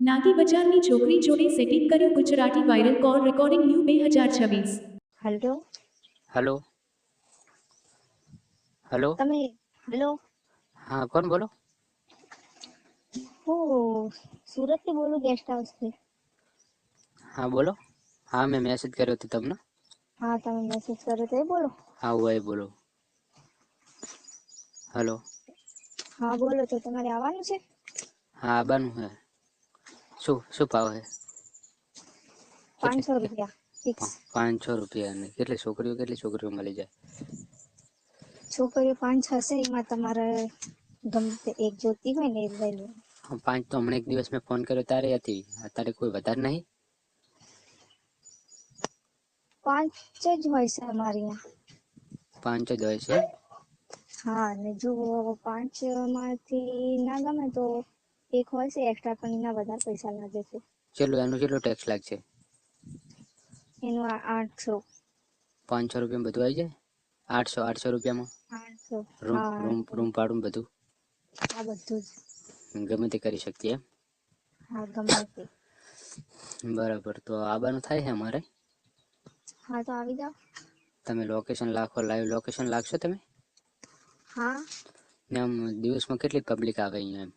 નાગી બજારની છોકરી જોડે સેટિંગ કર્યું Gujarati viral call recording new 2026। Hello hello hello તમે હેલો हाँ कौन बोलो। હું સુરતથી બોલું ગેસ્ટ હાઉસથી। हाँ बोलो। हाँ मैं मैसेज કર્યો હતો તમને। હા તમે મેસેજ કર્યો તો એ બોલો। हाँ वो बोलो। हेलो હા બોલો તો તમારે આવવાનું છે। हाँ આવવાનું હે। શું ભાવ હે? કેટલી 500 રૂપિયા ફિક્સ। 500 રૂપિયા ને કેટલી છોકરીઓ મળી જાય? છોકરીઓ 5 હશે એમાં તમારે ગમે તે એક જોતી હોય ને એ લઈ લો। હા 5 તો હમણાં એક દિવસ મેં ફોન કર્યો ત્યારે હતી, અત્યારે કોઈ વધારે નહીં? 5 જ હોય છે અમારે અહીંયા। 5 જ હોય છે? હા ને જો 5 માંથી ના ગમે તો એક હોય છે એક્સ્ટ્રા, પણ એના વધારે પૈસા લાગે છે। ચલો એનું કેટલો ટેક્સ લાગશે? એનું 800। 500 રૂપિયામાં બધું આવી જાય? 800 રૂપિયામાં 800 રૂમ હા રૂમ રૂમ ભાડું બધું આ બધું જ। ગમે તે કરી શકીએ એમ? હા ગમે તે। બરાબર, તો આવવાનું થાય છે અમારે। હા તો આવી જાઓ। તમે લોકેશન લાખો, લાઈવ લોકેશન લાગશો તમે? હા ને આમ દિવસમાં કેટલી પબ્લિક આવે અહીંયા એમ?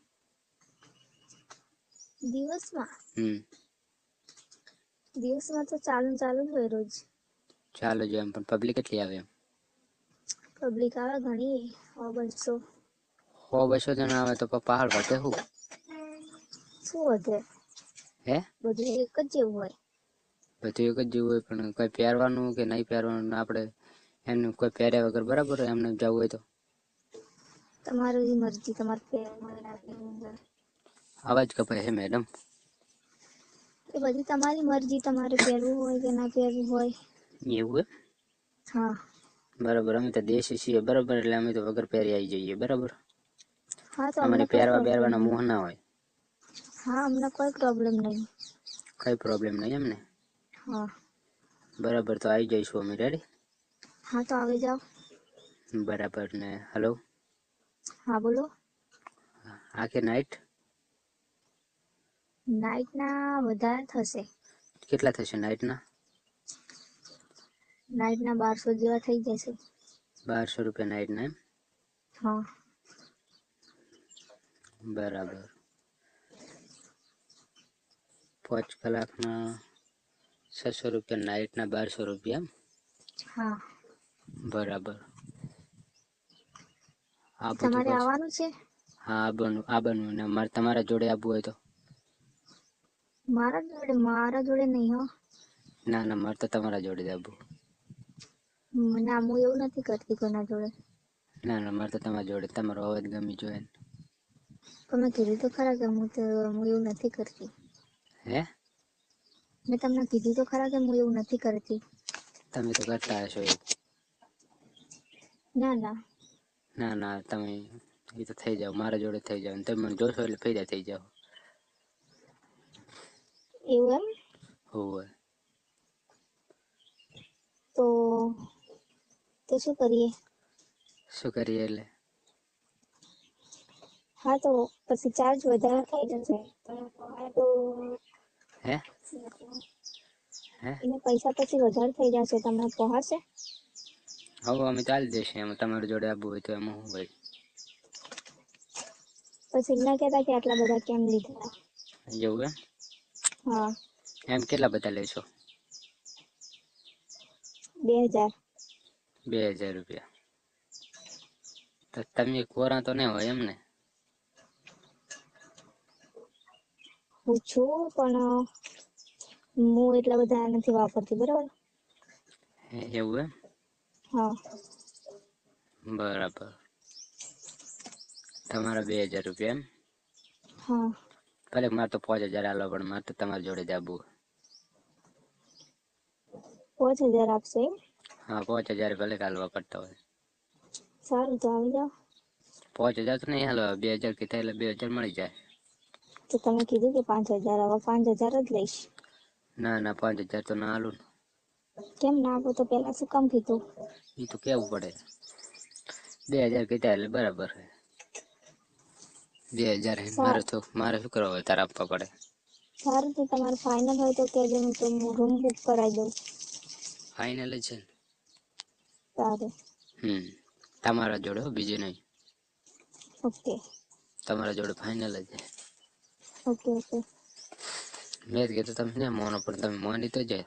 દિવસમાં તો ચાલુ જ હોય રોજ। ચાલો જો એમ, પણ પબ્લિક કેટલી આવે એમ? પબ્લિક આવે ઘણી 100-200। 100-200 જણા આવે તો પહાડ વધે હું? શું વધે? હે બધું એક જ જેવું હોય। બધું એક જ જેવું હોય, પણ કોઈ પહેરવાનું કે નહીં પહેરવાનું આપણે એમને કોઈ પહેર્યા વગર બરાબર એમને જવું હોય તો? તમારી મરજી, તમારે પહેરવું હોય ના પહેરવું હોય। અવાજ કપાય છે મેડમ। એ બધી તમારી મરજી, તમારે પહેરવું હોય કે ના પહેરવું હોય। એવું એમ? હા બરાબર, અમે તો દેશી છીએ બરાબર, એટલે અમે તો વગર પહેરી આવી જઈએ બરાબર। હા તો અમને અમારે કોઈ પહેરવા પ્રોબ્લેમ બેરવાના નહીં। મોહ ના હોય। હા અમને કોઈ પ્રોબ્લેમ નહીં। કઈ પ્રોબ્લેમ નહીં એમને? હા બરાબર, તો આવી જઈશું અમે, રેડી? હા તો આવી જાઓ। બરાબર ને હલો હા બોલો। આખી નાઈટ નાઈટના વધારે થશે। કેટલા થશે નાઈટના? નાઈટના 1200 જેવા થઈ જશે। 1200 રૂપિયા નાઈટના એમ? હા બરાબર, 5 કલાકના 600 રૂપિયા, નાઈટના 1200 રૂપિયા એમ? હા બરાબર, આ બધું તમારે પછી આવવાનું છે? હા આવવાનું ને મારે તમારા જોડે આવવું હોય તો? મારા જોડે નહીં હો। ના ના, મારે તો તમારા જોડે જ આવવું। ના હું એવું નથી કરતી કોઈના જોડે। ના ના, મારે તો તમારા જોડે, તમારો અવાજ ગમી જોઈએ ને। તમે કીધું તો ખરા કે હું એવું નથી કરતી। હે મેં તમને કીધું તો ખરા કે હું એવું નથી કરતી। તમે તો કરતા હશો એવું? ના ના ના ના, તમે એ તો થઈ જાવ, મારા જોડે થઈ જાવ, તમે મને જોશો એટલે ફેરા થઈ જાવ। એવું એમ? હોવે। તો શું કરીએ? શું કરીએ એટલે? હા તો પછી ચાર્જ વધારે થઈ જશે તો હે હે એને પૈસા પછી વધારે થઈ જશે, તમને પોહાશે? હવે અમે ચાલી જશે, એમાં તમારી જોડે આવવું હોય તો એમાં શું હોય? પછી ના કહેતા કે આટલા બધા કેમ લીધા? એવું એમ? હા એમ કેટલા બધા લેશો? 2000। 2000 રૂપિયા? તો તમે કોરા તો નહીં હોય એમને? હું છું પણ હું એટલા બધા નથી વાપરતી બરાબર। એવું એમ? હા બરાબર, તમારા 2000 રૂપિયા એમ? હા ભલે મારે તો 5000 આલવા પડે, મારે તો તમારી જોડે જ આવવું। 5000 આપશે એમ? હા 5000 ભલે ઘાલવા પડતા હોય। સારું તો આવી જાઓ। 5000 તો નહીં હાલવા, 2000 કીધા એટલે 2000 મળી જાય। તો તમે કીધું કે 5000, હવે 5000 જ લઈશ। ના ના, 5000 તો ના હાલું। કેમ ના આપો? તો પેલા શું કામ કીધું? એ તો કેવું પડે, 2000 કીધા એટલે બરાબર છે। 2000 સા મારે શું કરવા વધારે આપવા પડે? સારું તો તમારે ફાઇનલ હોય તો કહેજો, હું તો રૂમ બુક કરાવી દઉં. ફાઇનલ જ છે ને? સારું. તમારા જોડે હો, બીજું નહીં. ઓકે તમારા જોડે ફાઇનલ જ છે. Okay okay. મેં જ કીધું તમે ને મોનો, પણ તમે મોની તો જાય.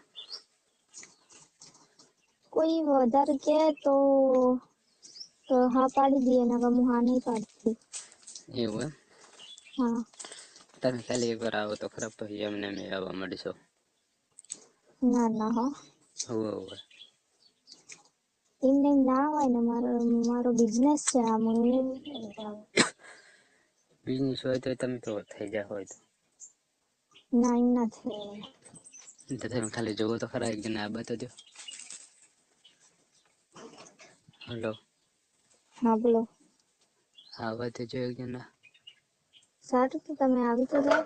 કોઈ વધારે કહે તો હા પાડી દઈએ, નકર હું હા નહીં પાડતી. એવું એમ? હા. તમે ખાલી એકવાર આવો તો ખરાબ, પછી એમને મેં આવવા માંડીશો. ના ના હો, હોવે હોવે. એમને એમ ના હોય ને, મારો બિઝનેસ છે આ, મને બિઝનેસ હોય તો તમે તો થઈ જાય હોય તો. ના એમ નથી. તો તમે ખાલી જોવો તો ખરા, એક દિન આ બતો દો. હલો. હા બોલો. આ વાત જો એક દિન. સારું તો તમે આવી તો જાઓ.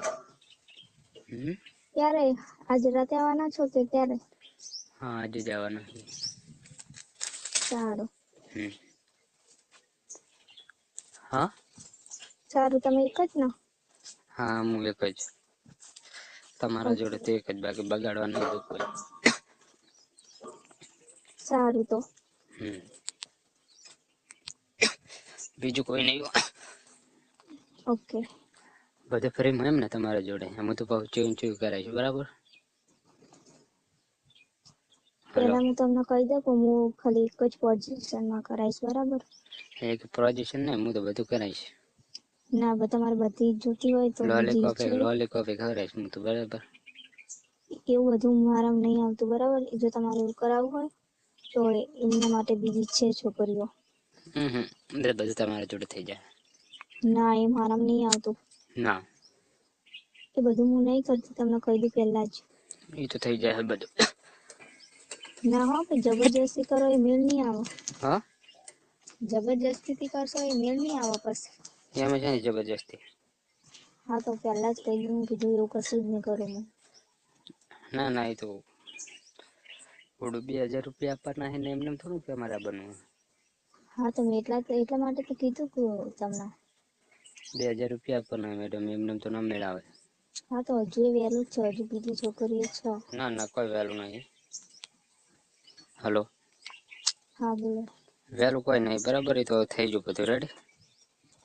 ક્યારે? આજે રાતે આવવાના છો કે ક્યારે? હા, આજે જવાના છે. સારું. હા. સારું, તમે એક જ ને? હા, હું એક જ. તમારા જોડે તો એક જ, બાકી બગાડવા નહીં દઉં કોઈ. સારું તો. બીજું કોઈ નહીં. ઓકે. બધે ફ્રીમાં એમ ને તમારા જોડે? હું તો ચેન્જ કરાવીશ, બરાબર? હલો. પહેલા હું તમને કહી દઉં કે હું ખાલી એક જ પોઝિશનમાં કરાવીશ, બરાબર? એક પ્રોજેક્શન ને હું તો બધું કરાવીશ. ના, તમારે બધી જોતી હોય તો બીજી છે. લોલીપોપ ખવડાવીશ હું તો, બરાબર? એવું બધું મારા નહીં આવતું, બરાબર? જો તમારે એવું કરાવવું હોય તો એમના માટે બીજી છે છોકરીઓ. બધું તમારા જોડે થઈ જાય. ના, એ મારામાં નહીં આવતું. ના. એ બધું હું નહીં કરતી, તમને કહી દઉં પહેલા જ. એ તો થઈ જાય બધું. ના હો, કે જબરજસ્તી કરો એ મેળ નહીં આવે. હા. જબરજસ્તીથી કરશો એ મેળ નહીં આવે પછી. એમાં છે ને જબરજસ્તી. હા, તો પહેલા જ કહી દઉં, કીધું એવું કશું જ નહીં કરું હું. ના ના, એ તો થોડું 2000 રૂપિયા આપવાના છે ને, એમને થોડું કે અમારા બનવું. હા, તો મેં એટલા માટે તો કીધું કે તમને 2000 રૂપિયા આપવાના મેડમ, એમને તો ના મેળ આવે. હા, તો હજુ એ વહેલું જ છે, હજુ બીજી છોકરીઓ છે. ના ના, કોઈ વહેલું નહીં. હલો. હા બોલો. વહેલું કોઈ નહીં, બરાબર? એ તો થઈ ગયું બધું રેડી.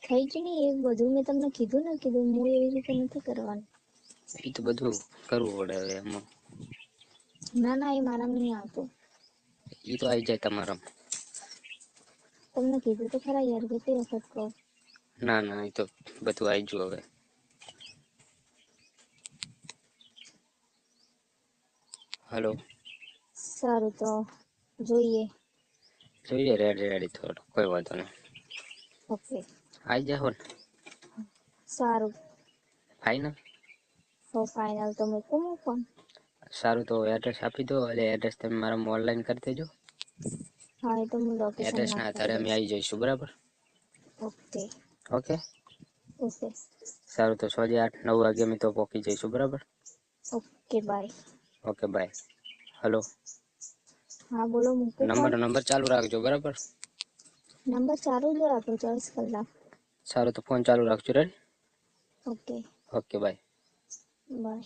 થઈ જ નહીં, એ બધું મેં તમને કીધું ને, કીધું હું એવી રીતે નથી કરવાની. એ તો બધું કરવું પડે હવે એમાં. ના ના, એ મારામાં નહીં આવતું. એ તો આવી જાય તમારામાં. તમને કીધું તો ખરા યાર, કેટલી વખત કહું. ના ના, એ તો બધું આવી ગયું હવે. હલો. સારું તો જોઈએ. જોઈએ, રેડી રેડી, થોડું કોઈ વાંધો નહીં. ઓકે. આવી જાઓ ને. સારું. ફાઈનલ. તો ફાઇનલ તો મૂકું હું ફોન. સારું, તો એડ્રેસ આપી દો, એટલે એડ્રેસ તમે મારા ઓનલાઈન કરી દેજો. હા, એ તો હું લોકેશન એડ્રેસના નાખી આધારે અમે દઈશ. આવી જઈશું, બરાબર? ઓકે. ઓકે. ઓકે. સારું, તો 6 8 9 વાગે અમે તો પહોંચી જઈશું, બરાબર? Okay bye. Okay bye. Hello. હા બોલો, મૂકું ફોન. નંબર ચાલુ રાખજો, બરાબર? નંબર ચાલુ જ રાખો 24 કલાક. સારું, તો ફોન ચાલુ રાખજો, ready? Okay. Okay bye. By.